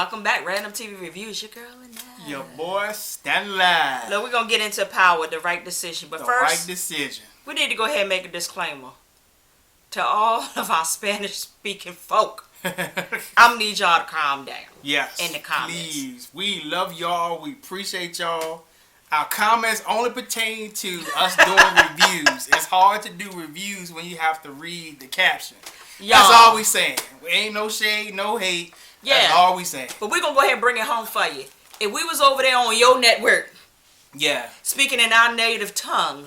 Welcome back, Random TV Reviews. Your girl and I. Your boy, stand live. Look, we're going to get into power, the right decision. But the first, right decision. We need to go ahead and make a disclaimer. To all of our Spanish-speaking folk, I'm going to need y'all to calm down. Yes. In the comments. Please. We love y'all. We appreciate y'all. Our comments only pertain to us doing reviews. It's hard to do reviews when you have to read the caption. That's all we saying. Ain't no shade, no hate. Yeah. That's all we saying. But we're going to go ahead and bring it home for you. If we was over there on your network, speaking in our native tongue,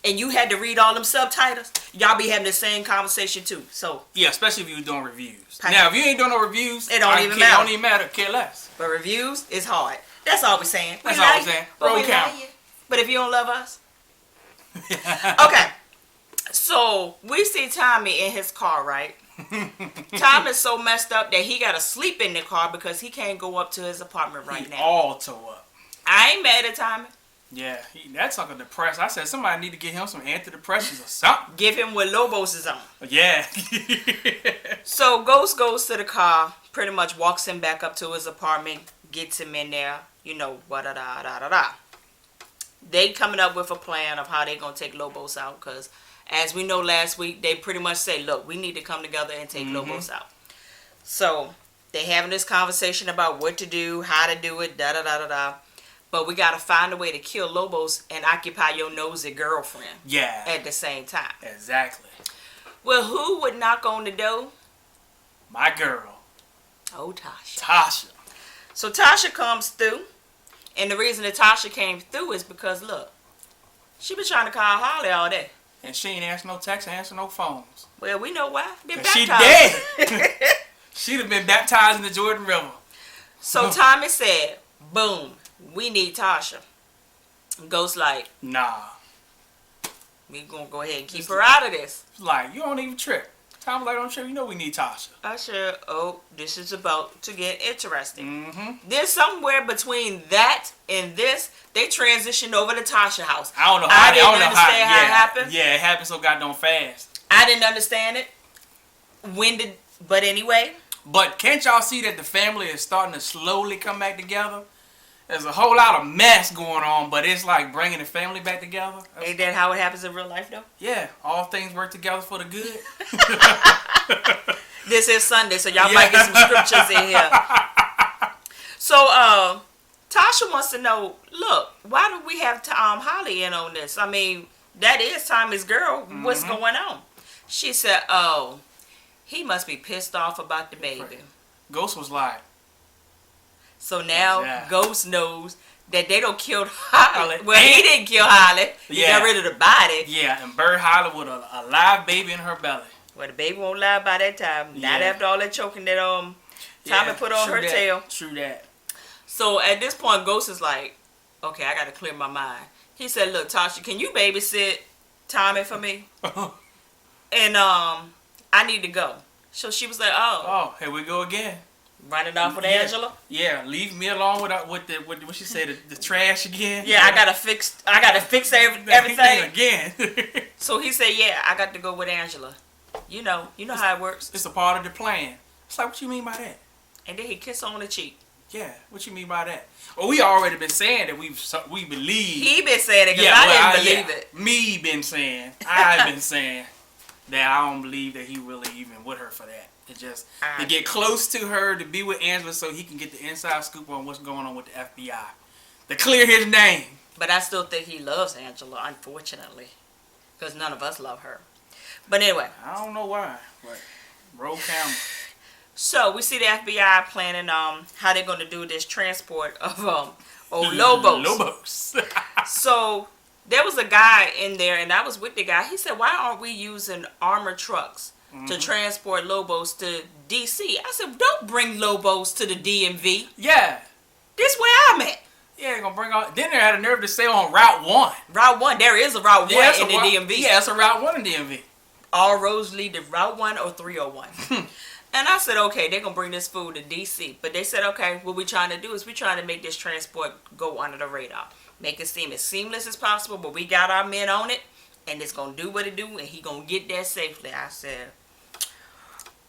and you had to read all them subtitles, y'all be having the same conversation too. So yeah, especially if you was doing reviews. Now, if you ain't doing no reviews, it don't even matter. Don't even matter. Care less. But reviews is hard. That's all we're saying. That's all we're saying. Roll count. But if you don't love us, okay. So we see Tommy in his car, right? Tom is so messed up that he got to sleep in the car because he can't go up to his apartment right now. All tore up. I ain't mad at Tommy. Yeah, that's something depressed. I said somebody need to get him some antidepressants or something. Give him what Lobos is on. Yeah. So Ghost goes to the car, pretty much walks him back up to his apartment, gets him in there, you know, da-da-da-da-da-da. They coming up with a plan of how they going to take Lobos out because, as we know last week, they pretty much say, look, we need to come together and take Lobos out. So they having this conversation about what to do, how to do it, da-da-da-da-da. But we got to find a way to kill Lobos and occupy your nosy girlfriend. Yeah. At the same time. Exactly. Well, who would knock on the door? My girl. Oh, Tasha. Tasha. So Tasha comes through. And the reason that Tasha came through is because, look, she been trying to call Holly all day. And she ain't answer no texts, answer no phones. Well, we know why. Been baptized. She dead. She'd have been baptized in the Jordan River. So Tommy said, boom. We need Tasha. Ghost like, nah. We gonna go ahead and keep her out of this. Like, you don't even trip. Tom like, don't trip. You know we need Tasha. I said, oh, this is about to get interesting. There's somewhere between that and this, they transitioned over to Tasha house. I don't know how. I didn't understand how it happened. Yeah, it happened so goddamn fast. I didn't understand it. But anyway. But can't y'all see that the family is starting to slowly come back together? There's a whole lot of mess going on, but it's like bringing the family back together. Ain't that how it happens in real life, though? Yeah, all things work together for the good. This is Sunday, so y'all might get some scriptures in here. So, Tasha wants to know, look, why do we have Holly in on this? I mean, that is Tommy's girl. What's going on? She said, oh, he must be pissed off about the baby. Ghost was like, so now Ghost knows that they don't kill Holly. Well, he didn't kill Holly. He got rid of the body. Yeah, and buried Holly with a live baby in her belly. Well, the baby won't lie by that time. Not after all that choking that Tommy put on her tail. True that. So at this point, Ghost is like, okay, I got to clear my mind. He said, look, Tasha, can you babysit Tommy for me? And I need to go. So she was like, oh, here we go again. Running off with Angela? Yeah, leave me alone with what she said, the trash again. Yeah, I gotta fix everything again. So he said, yeah, I got to go with Angela. You know how it works. It's a part of the plan. It's like, what you mean by that? And then he kissed her on the cheek. Yeah, what you mean by that? Well, we already been saying that we believe. He been saying it because I didn't believe it. Me been saying, I've been saying that I don't believe that he really even with her for that. To get close to her, to be with Angela so he can get the inside scoop on what's going on with the FBI. To clear his name. But I still think he loves Angela, unfortunately. Because none of us love her. But anyway. I don't know why. But roll camera. So we see the FBI planning how they're going to do this transport of Lobos. So there was a guy in there, and I was with the guy. He said, why aren't we using armored trucks to transport Lobos to D.C.? I said, don't bring Lobos to the DMV. Yeah. This where I'm at. Yeah, they're going to bring all... Then they had a nerve to say on Route 1. Route 1. There is a Route 1 in the DMV. Yeah, it's a Route 1 in DMV. All roads lead to Route 1 or 301. And I said, okay, they're going to bring this food to D.C. But they said, okay, what we're trying to do is we're trying to make this transport go under the radar. Make it seem as seamless as possible, but we got our men on it, and it's going to do what it do, and he going to get there safely. I said,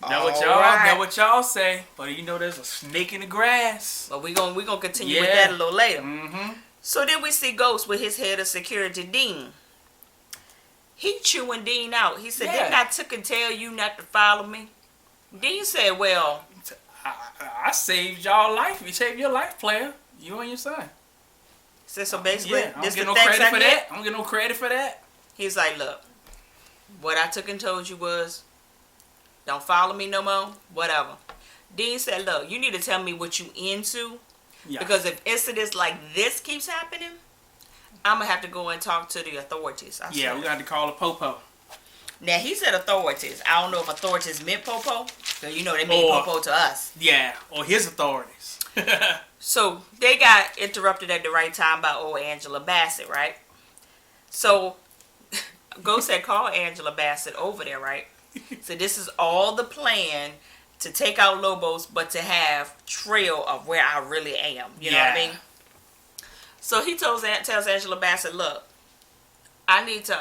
That what y'all say. But you know there's a snake in the grass. But we gonna continue with that a little later. Mm-hmm. So then we see Ghost with his head of security, Dean. He chewing Dean out. He said, didn't I took and tell you not to follow me? Dean said, well, I saved y'all life. You saved your life, player. You and your son. Said, so basically, I don't get no credit for that. I don't get no credit for that. He's like, look, what I took and told you was, don't follow me no more, whatever. Dean said, look, you need to tell me what you into. Yeah. Because if incidents like this keeps happening, I'm going to have to go and talk to the authorities. We're going to have to call the popo. Now, he said authorities. I don't know if authorities meant popo. Because, you know, they made popo to us. Yeah, or his authorities. So, they got interrupted at the right time by old Angela Bassett, right? So, Ghost had called Angela Bassett over there, right? So, this is all the plan to take out Lobos, but to have trail of where I really am. You know what I mean? So he tells Angela Bassett, look, I need to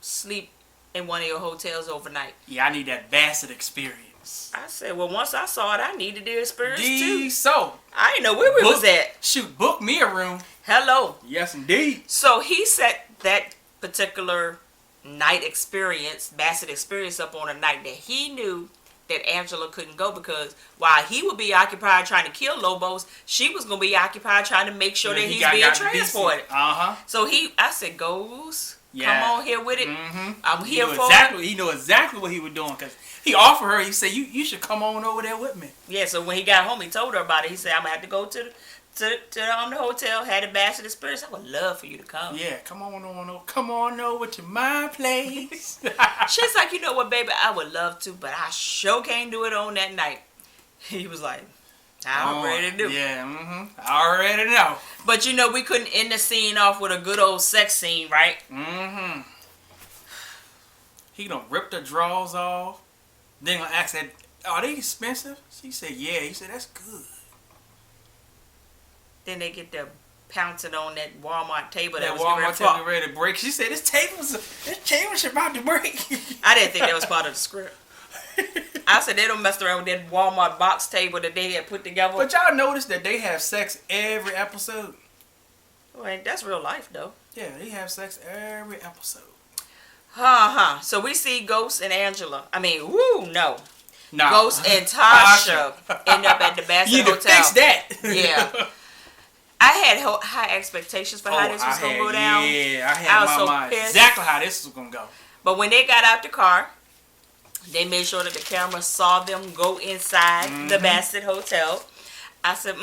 sleep in one of your hotels overnight. Yeah, I need that Bassett experience. I said, well, once I saw it, I needed the experience too. So I didn't know where we was at. Shoot, book me a room. Hello. Yes, indeed. So he set that particular night experience, Bassett experience, up on a night that he knew that Angela couldn't go, because while he would be occupied trying to kill Lobos, she was going to be occupied trying to make sure that he's being transported. So I said, Ghost, come on here with it. Mm-hmm. I'm here for it. He knew exactly what he was doing, because he offered her, he said, you should come on over there with me. Yeah, so when he got home, he told her about it. He said, I'm going to have to go to the hotel, had a Bassett experience. I would love for you to come. Yeah, come on over to my place. She's like, you know what, baby, I would love to, but I sure can't do it on that night. He was like, I already do. Yeah, I already know. But you know, we couldn't end the scene off with a good old sex scene, right? Mm-hmm. He done ripped the drawers off. Then gonna ask that, are they expensive? She said, yeah. He said, that's good. Then they get the pouncing on that Walmart table that was ready to break. She said, this table's about to break. I didn't think that was part of the script. I said, they don't mess around with that Walmart box table that they had put together. But y'all notice that they have sex every episode? Well, that's real life, though. Yeah, they have sex every episode. So we see Ghost and Angela. Ghost and Tasha end up at the Bassett Hotel. You need to fix that. Yeah. I had high expectations for how this was going to go down. Yeah, I had my mind exactly how this was going to go. But when they got out the car, they made sure that the camera saw them go inside the Bassett Hotel. I said,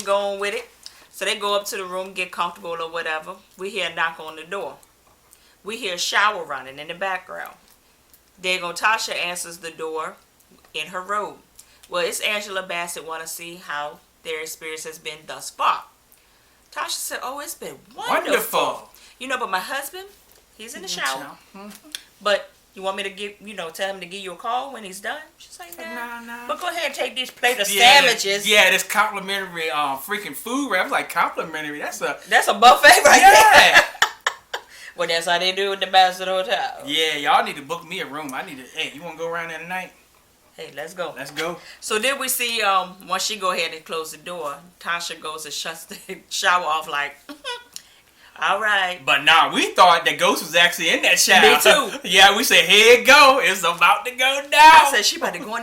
go on with it. So they go up to the room, get comfortable or whatever. We hear a knock on the door. We hear a shower running in the background. There go Tasha answers the door in her robe. Well, it's Angela Bassett want to see how their experience has been thus far. Tasha said, oh, it's been wonderful. You know, but my husband, he's in the shower. But you want me to tell him to give you a call when he's done? She's like, nah. But go ahead and take this plate of sandwiches. Yeah, this complimentary freaking food wrap. Like complimentary. That's a buffet right there. Well, that's how they do at the Bassett Hotel. Yeah, y'all need to book me a room. Hey, you want to go around there tonight? Hey, let's go. Let's go. So then we see, once she go ahead and close the door, Tasha goes and shuts the shower off like, all right. But nah, we thought that Ghost was actually in that shower. Me too. Yeah, we said, here it go. It's about to go down. I said, she about to go in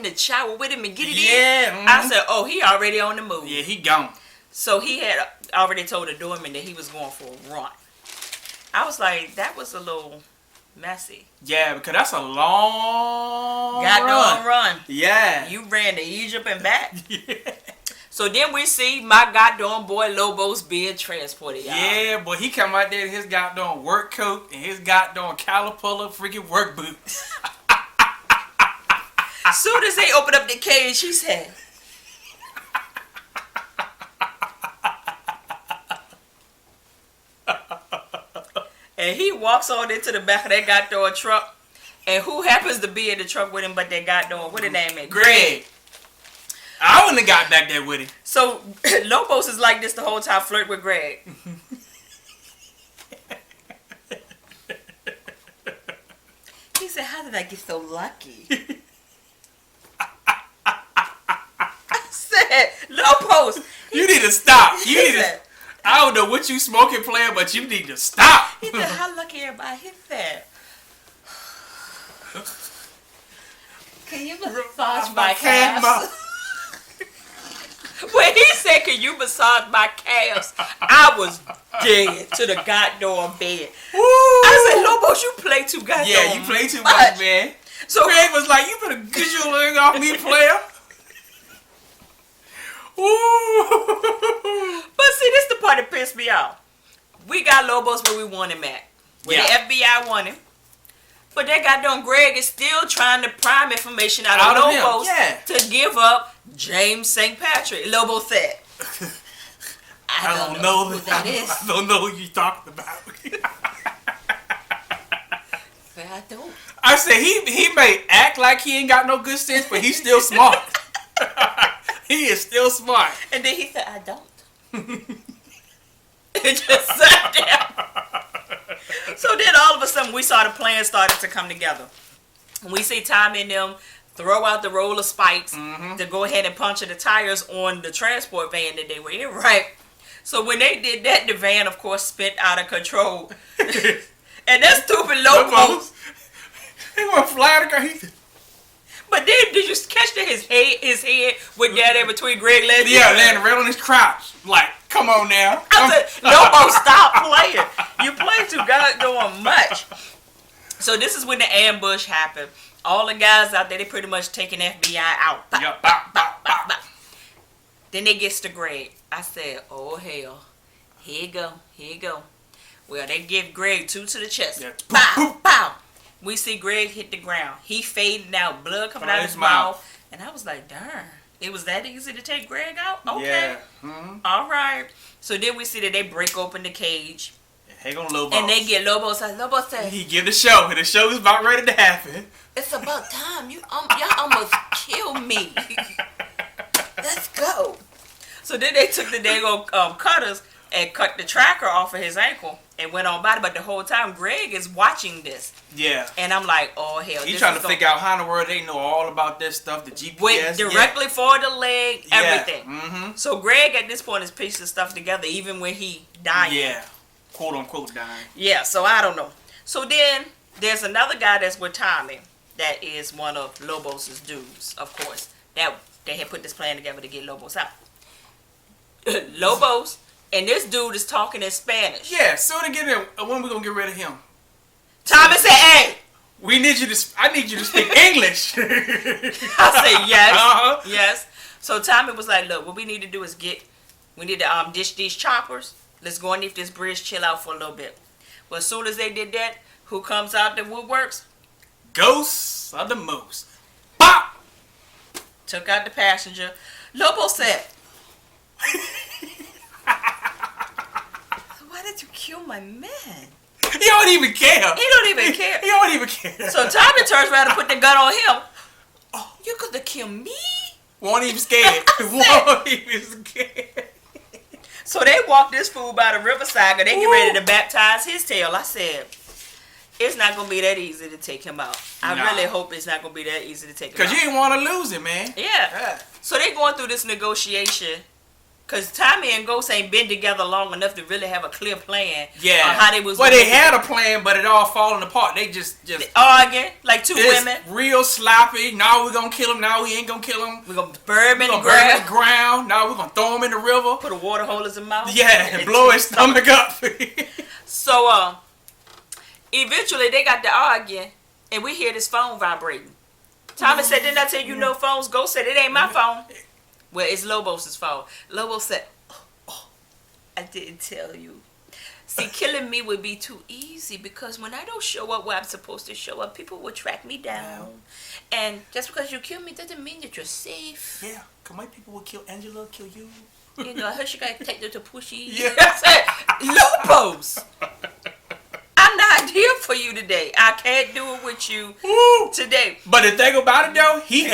the shower with him and get it in. I said, oh, he already on the move. Yeah, he gone. So he had already told the doorman that he was going for a run. I was like, that was a little messy. Yeah, because that's a long run. Yeah. You ran to Egypt and back. Yeah. So then we see my goddamn boy Lobos being transported, y'all. Yeah, boy, he come out there in his goddamn work coat and his goddamn caterpillar freaking work boots. As soon as they opened up the cage, he said, and he walks on into the back of that goddamn truck. And who happens to be in the truck with him but that goddamn, what the name is? Greg. I wouldn't have got back there with him. So, Lobos is like this the whole time, flirt with Greg. He said, how did I get so lucky? said, Lobos. You need to stop. He said, I don't know what you smoking, player, but you need to stop. He said, how lucky am I? He said, can you massage my calves? When he said, can you massage my calves? I was dead to the goddamn bed. Woo. I said, Lobos, you play too goddamn much. Yeah, you play too much, man. So Greg was like, you better get your leg off me, player. Woo. But see, this the part that pissed me off. We got Lobos where we want him at. Where the FBI want him. But that goddamn Greg is still trying to prime information out of Lobos to give up James St. Patrick. Lobo said, I don't know who that is. I don't know who you talking about. But I don't. I said, he may act like he ain't got no good sense, but he's still smart. He is still smart. And then he said, I don't. It just sat there. So then all of a sudden we saw the plan started to come together. And we see Tommy and them throw out the roller spikes to go ahead and puncture the tires on the transport van that they were in, right? So when they did that, the van, of course, spit out of control. And that stupid Lobos. He went flying across. But then did you catch his head with that in between Greg legs? Yeah, landing right on his crotch. Like, come on now. I said, Lobo, stop playing. You play too goddamn much. So this is when the ambush happened. All the guys out there, they pretty much taking FBI out. Yep. Bop, bop, bop. Then they gets to Greg. I said, oh hell. Here you go. Well, they give Greg 2 to the chest. Yeah. Pow, pow. We see Greg hit the ground. He fading out, blood coming out his mouth. And I was like, darn. It was that easy to take Greg out? Okay. Yeah. Mm-hmm. All right. So then we see that they break open the cage. Hang on, Lobos. And they get Lobos. Lobos said, he give the show. And the show is about ready to happen. it's about time. Y'all almost killed me. Let's go. So then they took the dago cutters and cut the tracker off of his ankle and went on by it. But the whole time, Greg is watching this. Yeah. And I'm like, oh, hell. He's trying to figure out how in the world they know all about this stuff, the GPS. Wait, directly for the leg, everything. Mm-hmm. So Greg, at this point, is piecing stuff together, even when he dying. Yeah. Quote, unquote, dying. Yeah, so I don't know. So then, there's another guy that's with Tommy that is one of Lobos' dudes, of course. That they had put this plan together to get Lobos out. Lobos and this dude is talking in Spanish. Yeah, so to get him, when we gonna get rid of him? Tommy said, "Hey, I need you to speak English." I said, "Yes, yes." So Tommy was like, "Look, what we need to do is we need to dish these choppers. Let's go underneath this bridge, chill out for a little bit." Well, as soon as they did that, who comes out the woodworks? Ghosts of the Moose. Pop! Took out the passenger. Lobo said, "Why did you kill my man?" He don't even care. He don't even care. He don't even care. So Tommy turns around and put the gun on him. Oh, you could have killed me? Won't even scared. Won't even scared. So they walk this fool by the riverside and they get ready to baptize his tail. I said, it's not going to be that easy to take him out. I really hope it's not going to be that easy to take him out. Because you didn't want to lose it, man. Yeah. So they going through this negotiation. Because Tommy and Ghost ain't been together long enough to really have a clear plan on how they was. Well, they had a plan, but it all falling apart. They just arguing like two women. Real sloppy. Now we're going to kill him. Now we ain't going to kill him. We're going to bury him in the ground. Now we're going to throw him in the river. Put a water hole in his mouth. Yeah, and blow his stomach up. So, eventually they got to arguing, and we hear this phone vibrating. Tommy said, "Didn't I tell you no phones?" Ghost said, "It ain't my phone." Well, it's Lobos' phone. Lobo said, I didn't tell you. See, killing me would be too easy because when I don't show up where I'm supposed to show up, people will track me down. And just because you kill me doesn't mean that you're safe. Yeah, because white people will kill Angela, kill you. You know, I heard you got to take them to Pushy. Yeah. I said, Lobos! I'm not here for you today. I can't do it with you today. But the thing about it, though, he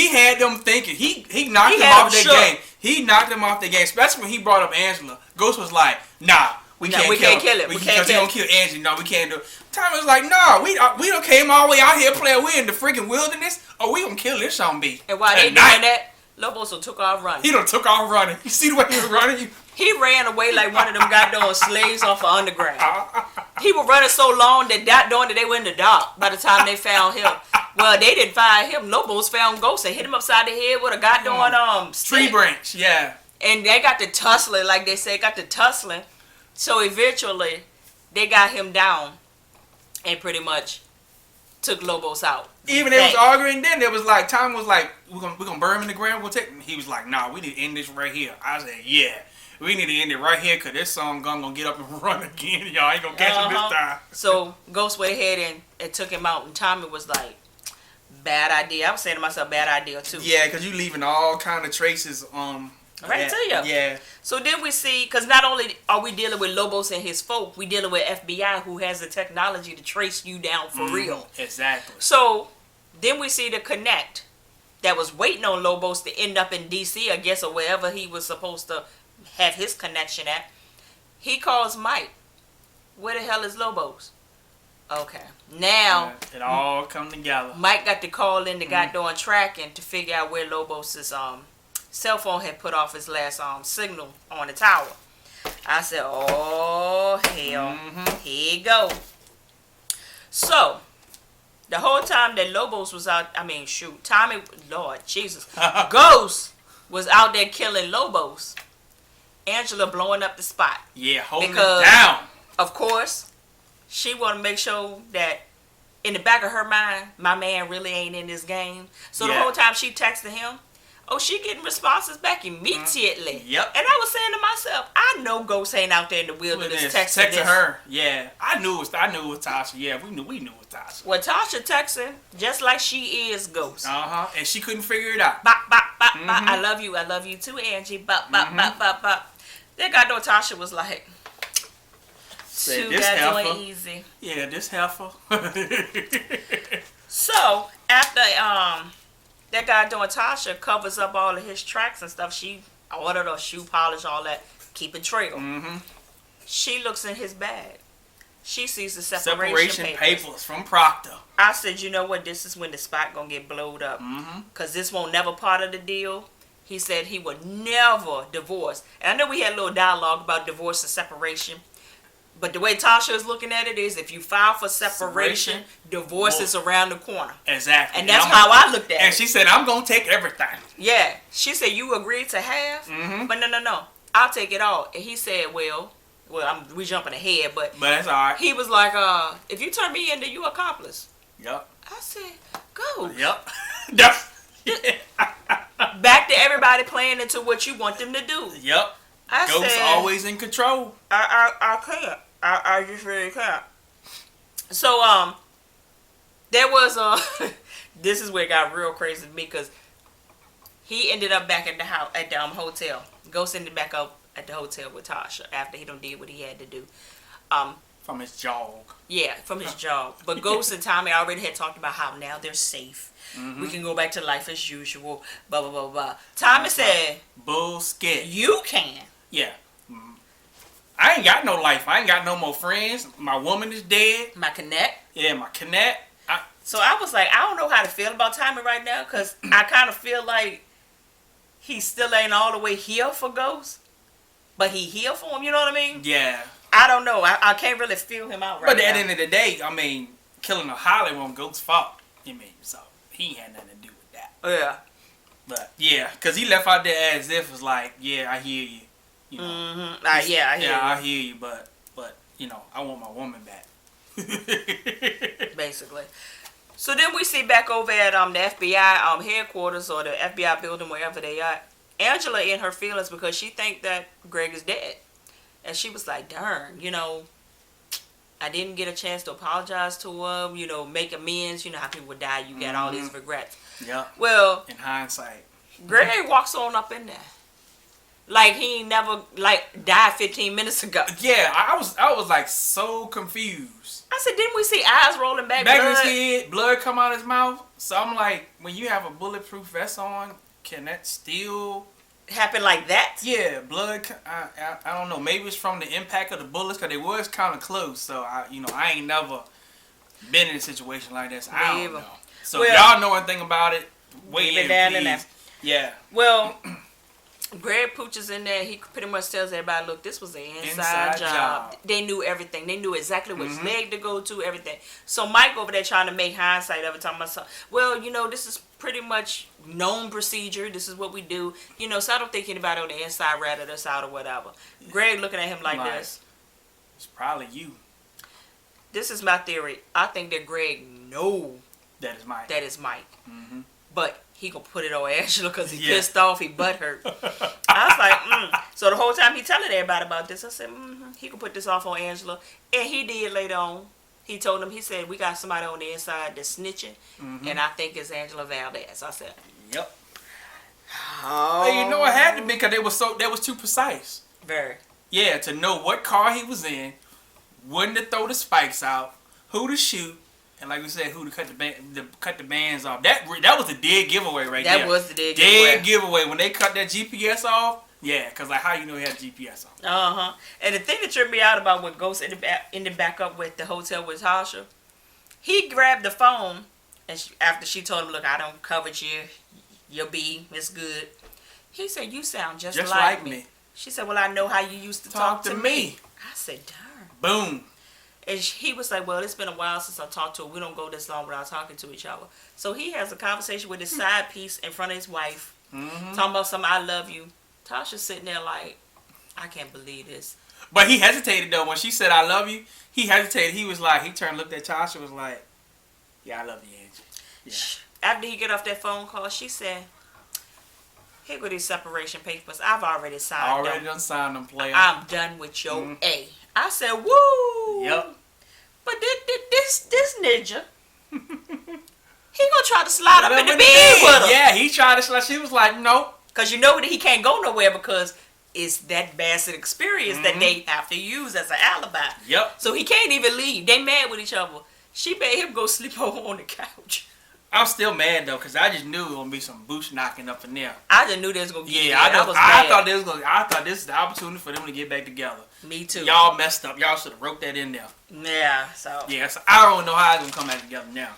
had them thinking. He knocked them off their game. He knocked them off their game, especially when he brought up Angela. Ghost was like, "Nah, we can't kill him. Because he gonna kill Angela. No, we can't do it." Tommy was like, "No, we done came all the way out here playing. We in the freaking wilderness. Oh, we gonna kill this zombie." And while they doing that, Loboso took off running. He done took off running. You see the way he was running? He ran away like one of them goddamn slaves off of underground. He was running so long that they were in the dark by the time they found him. Well, they didn't find him. Lobos found Ghost and hit him upside the head with a goddamn tree branch. Yeah. And they got to tussling, like they say, So eventually, they got him down and pretty much took Lobos out. Even they was arguing then, it was like, Tommy was like, we're gonna burn him in the ground, we'll take him. He was like, nah, we need to end this right here. I said, yeah, we need to end it right here, because this song gonna get up and run again. Y'all ain't gonna catch him this time. So Ghost went ahead and took him out, and Tommy was like, bad idea. I was saying to myself, bad idea too. Yeah, because you leaving all kind of traces right to you. Yeah. So then we see, because not only are we dealing with Lobos and his folk, we dealing with FBI, who has the technology to trace you down for real. Exactly. So then we see the connect that was waiting on Lobos to end up in D.C., I guess, or wherever he was supposed to have his connection at. He calls Mike. Where the hell is Lobos? Okay. Now it all come together. Mike got to call in the goddamn tracking to figure out where Lobos' cell phone had put off his last signal on the tower. I said, oh hell, here you go. So the whole time that Lobos was out, Tommy, Lord Jesus, Ghost was out there killing Lobos. Angela blowing up the spot. Yeah, holding it down. Of course, she want to make sure that in the back of her mind, my man really ain't in this game. So the whole time she texted him, she getting responses back immediately. Yep. And I was saying to myself, I know Ghost ain't out there in the wilderness texting her. Yeah, I knew it was Tasha. Yeah, we knew it was Tasha. Well, Tasha texting just like she is Ghost. And she couldn't figure it out. Bop, bop, bop, bop. I love you too, Angie. Bop, bop, bop, bop, bop. That goddamn Tasha was like, too goddamn easy. Yeah, this heifer. So after that guy doing Tasha covers up all of his tracks and stuff, she ordered a shoe polish, all that, keep it trail. She looks in his bag. She sees the separation papers from Proctor. I said, you know what? This is when the spot gonna get blowed up, cause this won't never part of the deal. He said he would never divorce. And I know we had a little dialogue about divorce and separation. But the way Tasha is looking at it is, if you file for separation, divorce is around the corner. Exactly. And that's how I looked at it. And she said, I'm going to take everything. Yeah. She said, you agreed to half? But no. I'll take it all. And he said, well, we jumping ahead, but that's all right. He was like, if you turn me in, then you accomplice. Yep. I said, go. Yep. Back to everybody playing into what you want them to do. Yep. Ghost always in control. I can't. I just really can't. So there was this is where it got real crazy to me, because he ended up back at the house at the hotel. Ghost ended back up at the hotel with Tasha after he done did what he had to do. From his jog. Yeah, from his jog. But Ghost and Tommy already had talked about how now they're safe. We can go back to life as usual. Blah blah blah blah. Tommy said, "Bullshit. You can." Yeah. I ain't got no life. I ain't got no more friends. My woman is dead. My connect. Yeah, my connect. So I was like, I don't know how to feel about Tommy right now, because I kind of feel like he still ain't all the way here for Ghost, but he here for him. You know what I mean? Yeah. I don't know. I can't really feel him out right now. But at the end of the day, killing a Holly wasn't Ghost's fault. So he ain't had nothing to do with that. Yeah. But yeah, because he left out there as if it was like, yeah, I hear you. You know, I hear you. I hear you, but I want my woman back. Basically. So then we see back over at the FBI headquarters, or the FBI building, wherever they are. Angela in her feelings because she think that Greg is dead, and she was like, "Darn, I didn't get a chance to apologize to him. Make amends. You know how people would die. You got all these regrets." Yeah. Well, in hindsight, Greg walks on up in there. Like he ain't never died 15 minutes ago. Yeah, I was like so confused. I said, didn't we see eyes rolling back in his head, blood come out his mouth? So I'm like, when you have a bulletproof vest on, can that still happen like that? Yeah, blood. I don't know. Maybe it's from the impact of the bullets, because they was kind of close. So I ain't never been in a situation like this. I don't know. So if y'all know anything about it, weigh in, please. Yeah. Well, Greg Pooch is in there. He pretty much tells everybody, look, this was an inside job. They knew everything. They knew exactly which leg to go to, everything. So Mike over there trying to make hindsight of it, talking about, well, this is pretty much known procedure. This is what we do. So I don't think anybody on the inside ratted us out or whatever. Greg looking at him like this. It's probably you. This is my theory. I think that Greg know that is Mike. Mm-hmm. But he gonna put it on Angela because he pissed off. He butthurt. I was like, So the whole time he telling everybody about this, I said, he can put this off on Angela. And he did later on. He told him, he said, we got somebody on the inside that's snitching. And I think it's Angela Valdez. I said, yep. Oh. Hey, it had to be because they was too precise. Very. Yeah, to know what car he was in, when to throw the spikes out, who to shoot, and like we said, who to cut the bands off. That was a dead giveaway right there. That was the dead giveaway. When they cut that GPS off, yeah, because like how you know he had GPS on. And the thing that tripped me out about when Ghost ended back up with the hotel with Tasha, he grabbed the phone, and after she told him, look, I don't covet you, your B, it's good. He said, you sound just like me. She said, well, I know how you used to talk to me. I said, darn. Boom. And he was like, well, it's been a while since I talked to her. We don't go this long without talking to each other. So he has a conversation with his side piece in front of his wife, talking about something, I love you. Tasha's sitting there like, I can't believe this. But he hesitated, though. When she said, I love you, he hesitated. He was like, he turned, looked at Tasha, was like, yeah, I love you, Angie. Yeah. After he get off that phone call, she said, here go these separation papers. I've already signed them. Already done signed them, player. I'm done with your A. I said, woo. Yep. But this ninja, he gonna try to slide up in the bed with her. Yeah, he tried to slide. She was like, nope. Because that he can't go nowhere because it's that Bassett experience that they have to use as an alibi. Yep. So he can't even leave. They mad with each other. She made him go sleep over on the couch. I'm still mad though, cause I just knew it was gonna be some boots knocking up in there. I just knew they was gonna get. Yeah, I thought this was the opportunity for them to get back together. Me too. Y'all messed up. Y'all should have wrote that in there. Yeah. So. Yeah. So I don't know how it's gonna come back together now.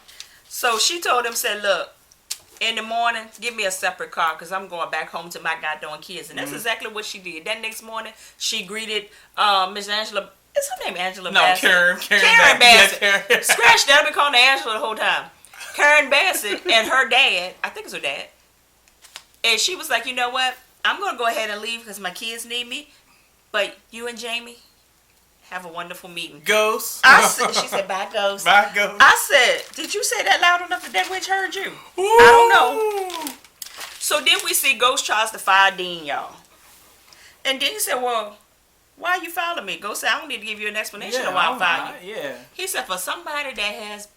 So she told him, said, look, in the morning, give me a separate car because I'm going back home to my goddamn kids, and that's exactly what she did. That next morning, she greeted Miss Angela. Is her name Angela Bassett? No, Karen Bassett. Yeah, Karen. Scratch that. I've been calling her Angela the whole time. Karen Bassett and her dad, I think it's her dad, and she was like, you know what? I'm going to go ahead and leave because my kids need me, but you and Jamie have a wonderful meeting. Ghost. She said, bye, Ghost. Bye, Ghost. I said, did you say that loud enough that witch heard you? Ooh. I don't know. So then we see Ghost tries to fire Dean, y'all. And Dean said, well, why are you following me? Ghost said, I don't need to give you an explanation of why I'm following you. Yeah. He said, for somebody that has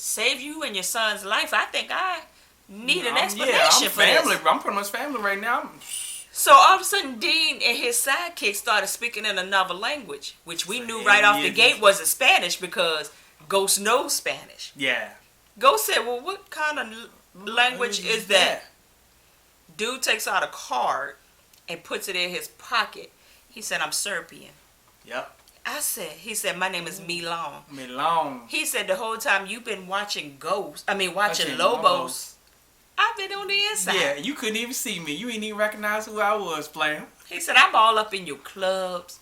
saved you and your son's life, I think I need an explanation for family. this. I'm pretty much family right now. So all of a sudden, Dean and his sidekick started speaking in another language, which we knew right off the gate wasn't Spanish because Ghost knows Spanish. Yeah. Ghost said, well, what kind of language is that? Dude takes out a card and puts it in his pocket. He said, I'm Serbian. Yep. He said, my name is Milan. Milan. He said, the whole time you've been watching Lobos, I've been on the inside. Yeah, you couldn't even see me. You didn't even recognize who I was playing. He said, I'm all up in your clubs,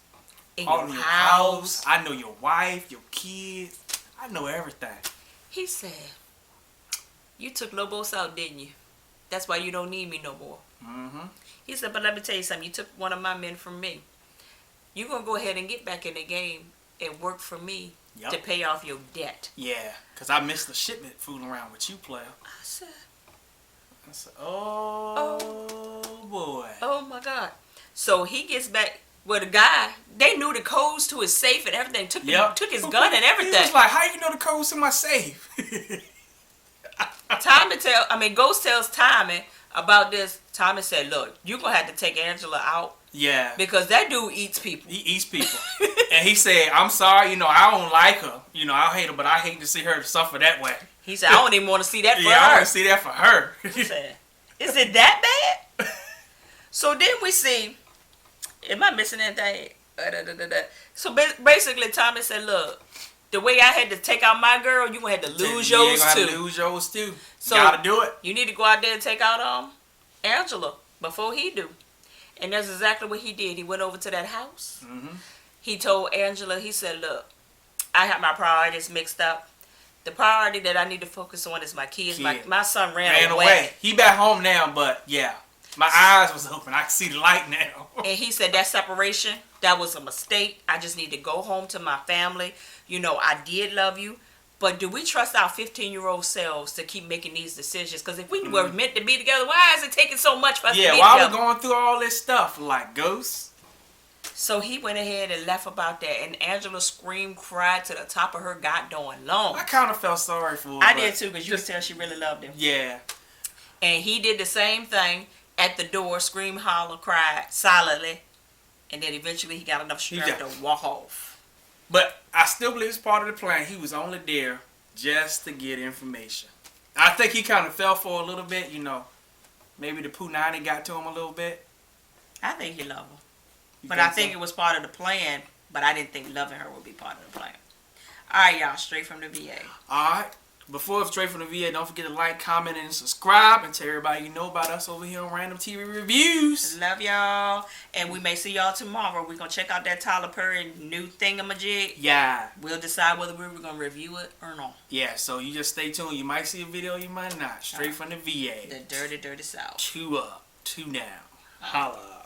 in your house. I know your wife, your kids. I know everything. He said, you took Lobos out, didn't you? That's why you don't need me no more. Mm-hmm. He said, but let me tell you something. You took one of my men from me. You're going to go ahead and get back in the game and work for me to pay off your debt. Yeah, because I missed the shipment fooling around with you, player. I said, oh, boy. Oh, my God. So he gets back with a guy. They knew the codes to his safe and everything. Took his gun and everything. He was like, how you know the codes to my safe? Ghost tells Tommy about this. Tommy said, look, you're going to have to take Angela out. Yeah. Because that dude eats people. He eats people. And he said, I'm sorry, I don't like her. I hate her, but I hate to see her suffer that way. He said, I don't even want to see that for her. Yeah, I want to see that for her. He said, is it that bad? So then we see, am I missing anything? So basically, Tommy said, look, the way I had to take out my girl, you're going to have to lose yours too. You're going to lose yours too. So got to do it. You need to go out there and take out Angela before he do. And that's exactly what he did. He went over to that house. He told Angela, he said, look, I have my priorities mixed up. The priority that I need to focus on is my kids. My son ran away. He back home now, but yeah. My eyes was open. I can see the light now. And he said that separation, that was a mistake. I just need to go home to my family. You know, I did love you. But do we trust our 15-year-old selves to keep making these decisions? Because if we were meant to be together, why is it taking so much for us to be together? Yeah, why we going through all this stuff like ghosts? So he went ahead and left about that. And Angela screamed, cried to the top of her goddamn lungs. I kind of felt sorry for her. I did too, because you could tell she really loved him. Yeah. And he did the same thing at the door, screamed, holler, cried silently. And then eventually he got enough strength to walk off. But I still believe it's part of the plan. He was only there just to get information. I think he kind of fell for a little bit, you know. Maybe the Punani got to him a little bit. I think he loved her. But I think it was part of the plan. But I didn't think loving her would be part of the plan. All right, y'all. Straight from the VA. All right. Before Straight from the VA, don't forget to like, comment, and subscribe. And tell everybody you know about us over here on Random TV Reviews. Love y'all. And we may see y'all tomorrow. We're going to check out that Tyler Perry new thingamajig. Yeah. We'll decide whether we're going to review it or not. Yeah, so you just stay tuned. You might see a video, you might not. Straight from the VA. The Dirty, Dirty South. 2 up, 2 down. Holla.